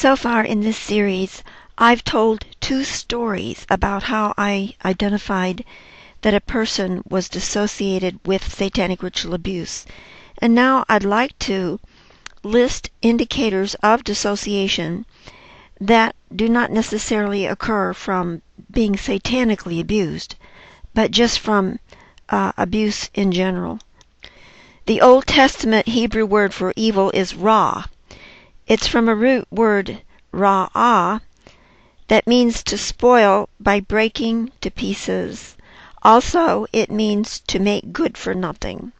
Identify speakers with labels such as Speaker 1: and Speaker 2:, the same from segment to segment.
Speaker 1: So far in this series, I've told two stories about how I identified that a person was dissociated with satanic ritual abuse. And now I'd like to list indicators of dissociation that do not necessarily occur from being satanically abused, but just from abuse in general. The Old Testament Hebrew word for evil is ra. It's from a root word ra'ah that means to spoil by breaking to pieces. Also, it means to make good for nothing.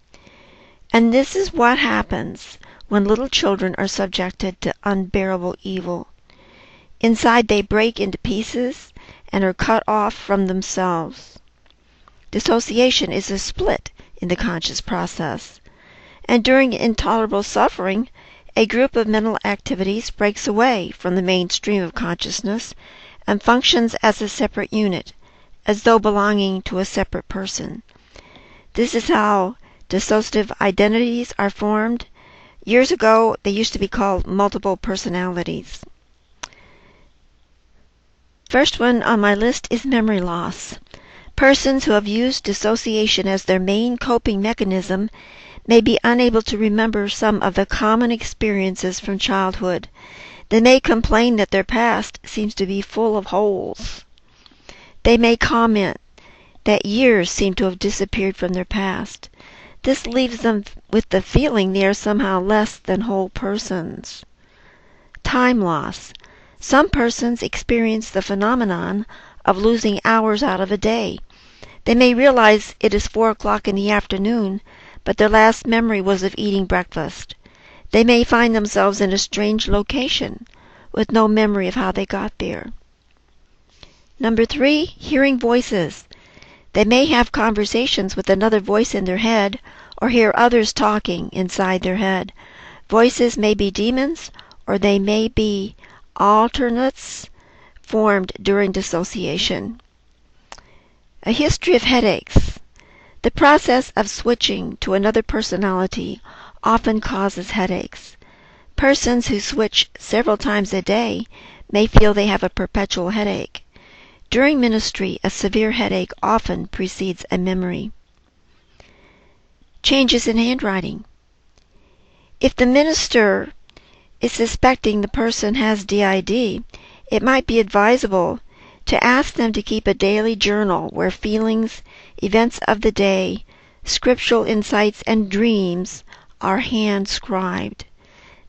Speaker 1: And this is what happens when little children are subjected to unbearable evil. Inside they break into pieces and are cut off from themselves. Dissociation is a split in the conscious process. And during intolerable suffering, a group of mental activities breaks away from the mainstream of consciousness and functions as a separate unit, as though belonging to a separate person. This is how dissociative identities are formed. Years ago, they used to be called multiple personalities. First one on my list is memory loss. Persons who have used dissociation as their main coping mechanism may be unable to remember some of the common experiences from childhood. They may complain that their past seems to be full of holes. They may comment that years seem to have disappeared from their past. This leaves them with the feeling they are somehow less than whole persons. Time loss. Some persons experience the phenomenon of losing hours out of a day. They may realize it is 4 o'clock in the afternoon, but their last memory was of eating breakfast. They may find themselves in a strange location with no memory of how they got there. Number 3, hearing voices. They may have conversations with another voice in their head or hear others talking inside their head. Voices may be demons or they may be alternates formed during dissociation. A history of headaches. The process of switching to another personality often causes headaches. Persons who switch several times a day may feel they have a perpetual headache. During ministry, a severe headache often precedes a memory. Changes in handwriting. If the minister is suspecting the person has DID, it might be advisable to ask them to keep a daily journal where feelings, events of the day, scriptural insights, and dreams are hand-scribed.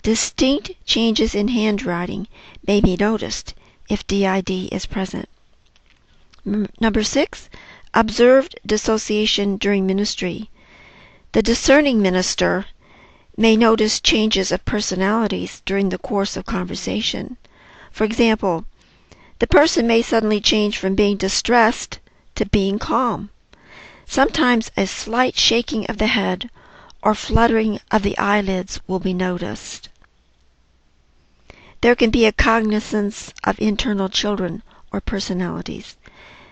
Speaker 1: Distinct changes in handwriting may be noticed if DID is present. Number 6, observed dissociation during ministry. The discerning minister may notice changes of personalities during the course of conversation. For example, the person may suddenly change from being distressed to being calm. Sometimes a slight shaking of the head or fluttering of the eyelids will be noticed. There can be a cognizance of internal children or personalities.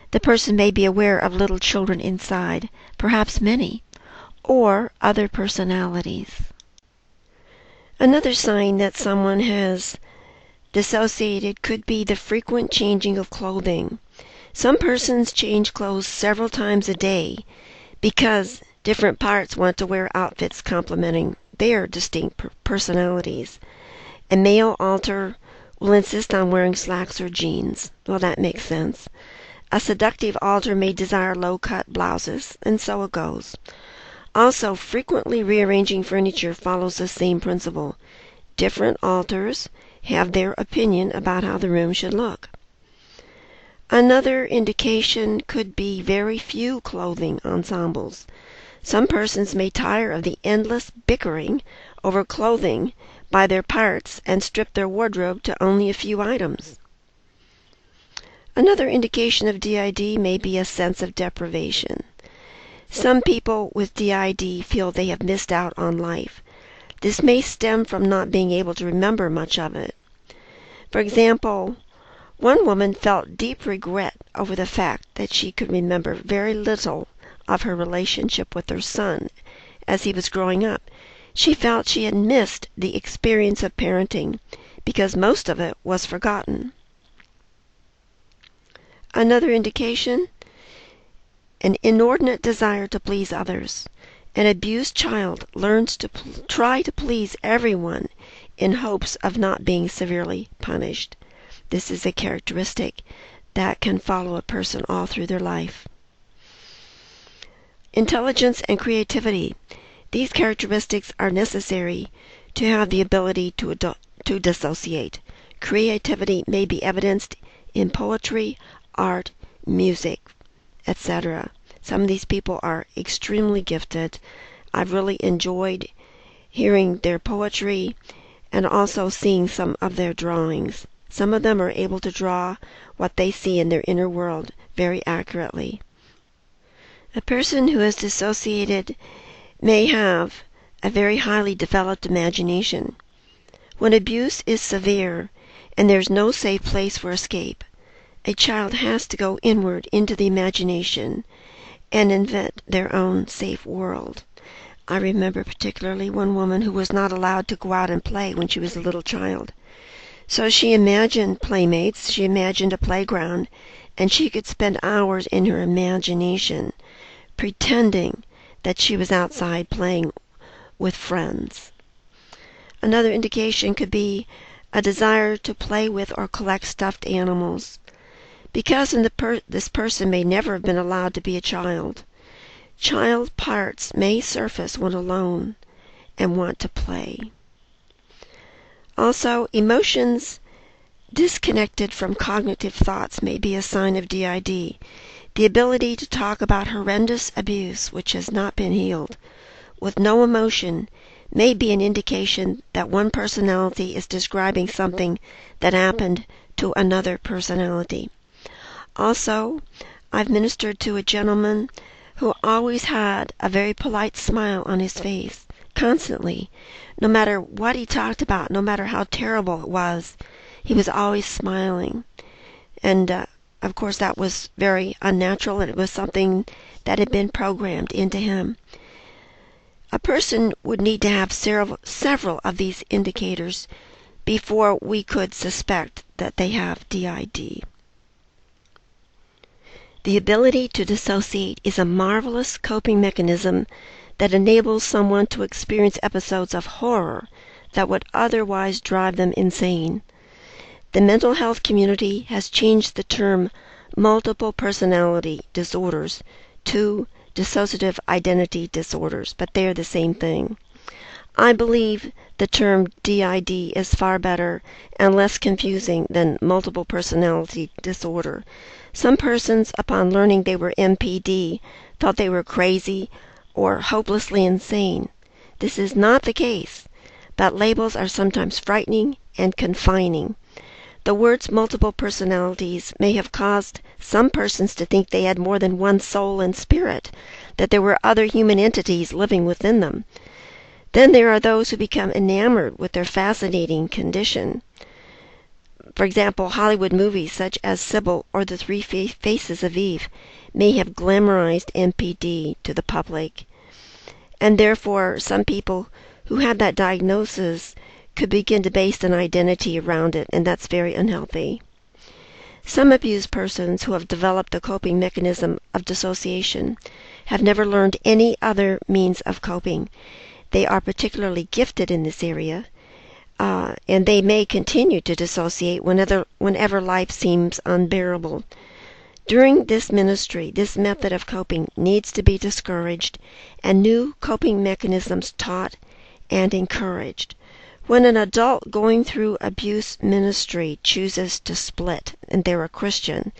Speaker 1: The person may be aware of little children inside, perhaps many, or other personalities. Another sign that someone has dissociated could be the frequent changing of clothing. Some persons change clothes several times a day because different parts want to wear outfits complementing their distinct personalities. A male alter will insist on wearing slacks or jeans. Well, that makes sense. A seductive alter may desire low-cut blouses, and so it goes. Also, frequently rearranging furniture follows the same principle. Different alters have their opinion about how the room should look. Another indication could be very few clothing ensembles. Some persons may tire of the endless bickering over clothing by their parts and strip their wardrobe to only a few items. Another indication of DID may be a sense of deprivation. Some people with DID feel they have missed out on life. This may stem from not being able to remember much of it. For example, one woman felt deep regret over the fact that she could remember very little of her relationship with her son as he was growing up. She felt she had missed the experience of parenting because most of it was forgotten. Another indication, an inordinate desire to please others. An abused child learns to try to please everyone in hopes of not being severely punished. This is a characteristic that can follow a person all through their life. Intelligence and creativity. These characteristics are necessary to have the ability to dissociate. Creativity may be evidenced in poetry, art, music, etc. Some of these people are extremely gifted. I've really enjoyed hearing their poetry and also seeing some of their drawings. Some of them are able to draw what they see in their inner world very accurately. A person who is dissociated may have a very highly developed imagination. When abuse is severe and there's no safe place for escape, a child has to go inward into the imagination and invent their own safe world. I remember particularly one woman who was not allowed to go out and play when she was a little child. So she imagined playmates, she imagined a playground, and she could spend hours in her imagination pretending that she was outside playing with friends. Another indication could be a desire to play with or collect stuffed animals. Because this person may never have been allowed to be a child, child parts may surface when alone and want to play. Also, emotions disconnected from cognitive thoughts may be a sign of DID. The ability to talk about horrendous abuse which has not been healed with no emotion may be an indication that one personality is describing something that happened to another personality. Also, I've ministered to a gentleman who always had a very polite smile on his face, constantly. No matter what he talked about, no matter how terrible it was, he was always smiling. And of course that was very unnatural, and it was something that had been programmed into him. A person would need to have several of these indicators before we could suspect that they have DID. The ability to dissociate is a marvelous coping mechanism that enables someone to experience episodes of horror that would otherwise drive them insane. The mental health community has changed the term multiple personality disorders to dissociative identity disorders, but they are the same thing. I believe the term DID is far better and less confusing than multiple personality disorder. Some persons, upon learning they were MPD, thought they were crazy or hopelessly insane. This is not the case, but labels are sometimes frightening and confining. The words multiple personalities may have caused some persons to think they had more than one soul and spirit, that there were other human entities living within them. Then there are those who become enamored with their fascinating condition. For example, Hollywood movies such as Sybil or The Three Faces of Eve may have glamorized MPD to the public, and therefore some people who have that diagnosis could begin to base an identity around it, and that's very unhealthy. Some abused persons who have developed the coping mechanism of dissociation have never learned any other means of coping. They are particularly gifted in this area, and they may continue to dissociate whenever life seems unbearable. During this ministry, this method of coping needs to be discouraged and new coping mechanisms taught and encouraged. When an adult going through abuse ministry chooses to split, and they're a Christian,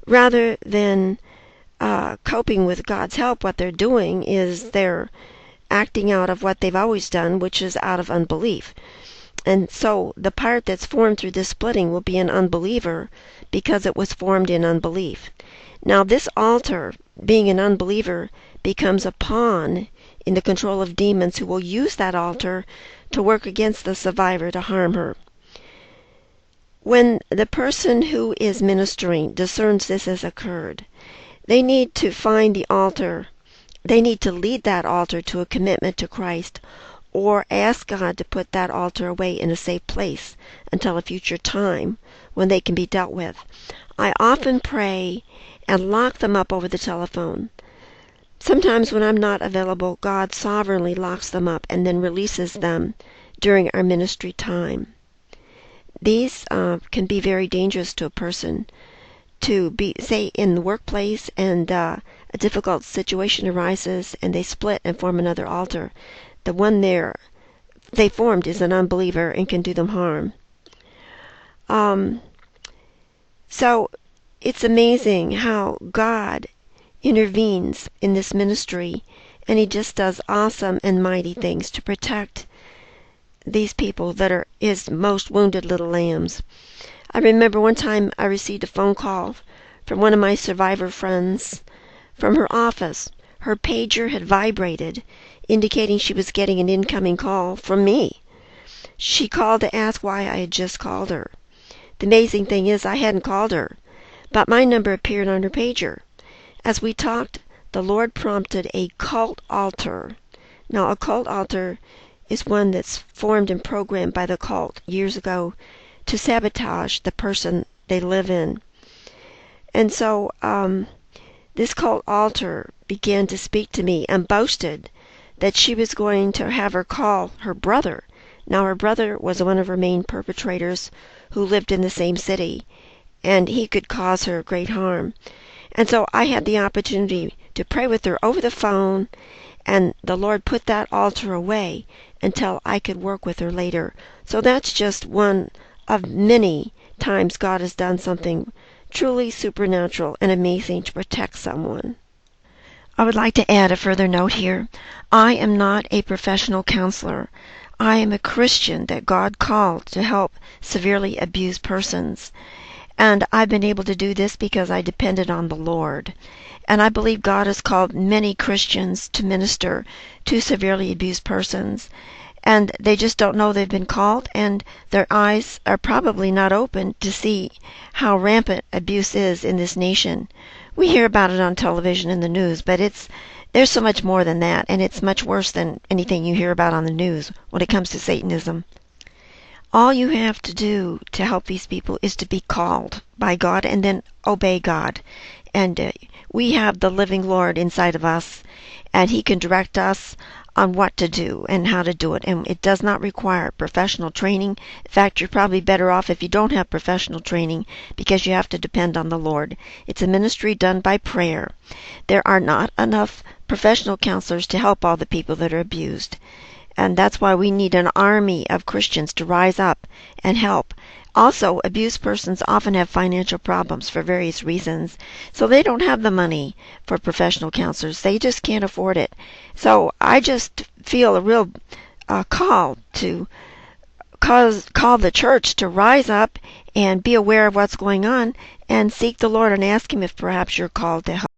Speaker 1: rather than coping with God's help, what they're doing is they're acting out of what they've always done, which is out of unbelief. And so the part that's formed through this splitting will be an unbeliever because it was formed in unbelief. Now this altar, being an unbeliever, becomes a pawn in the control of demons who will use that altar to work against the survivor to harm her. When the person who is ministering discerns this has occurred, they need to find the altar. They need to lead that altar to a commitment to Christ, or ask God to put that altar away in a safe place until a future time when they can be dealt with. I often pray and lock them up over the telephone. Sometimes when I'm not available, God sovereignly locks them up and then releases them during our ministry time. These can be very dangerous to a person to be, say, in the workplace, and a difficult situation arises and they split and form another altar. The one they formed is an unbeliever and can do them harm. So it's amazing how God intervenes in this ministry, and he just does awesome and mighty things to protect these people that are his most wounded little lambs. I remember one time I received a phone call from one of my survivor friends from her office. Her pager had vibrated, indicating she was getting an incoming call from me. She called to ask why I had just called her. The amazing thing is I hadn't called her, but my number appeared on her pager. As we talked, the Lord prompted a cult altar. Now, a cult altar is one that's formed and programmed by the cult years ago to sabotage the person they live in. And so this cult altar began to speak to me and boasted that she was going to have her call her brother. Now, her brother was one of her main perpetrators who lived in the same city, and he could cause her great harm. And so I had the opportunity to pray with her over the phone, and the Lord put that altar away until I could work with her later. So that's just one of many times God has done something truly supernatural and amazing to protect someone. I would like to add a further note here. I am not a professional counselor. I am a Christian that God called to help severely abused persons. And I've been able to do this because I depended on the Lord. And I believe God has called many Christians to minister to severely abused persons. And they just don't know they've been called, and their eyes are probably not open to see how rampant abuse is in this nation. We hear about it on television and the news, but there's so much more than that, and it's much worse than anything you hear about on the news when it comes to Satanism. All you have to do to help these people is to be called by God and then obey God. And we have the living Lord inside of us, and he can direct us on what to do and how to do it. And it does not require professional training. In fact, you're probably better off if you don't have professional training, because you have to depend on the Lord. It's a ministry done by prayer. There are not enough professional counselors to help all the people that are abused. And that's why we need an army of Christians to rise up and help. Also, abused persons often have financial problems for various reasons, so they don't have the money for professional counselors. They just can't afford it. So I just feel a real call to call the church to rise up and be aware of what's going on and seek the Lord and ask him if perhaps you're called to help.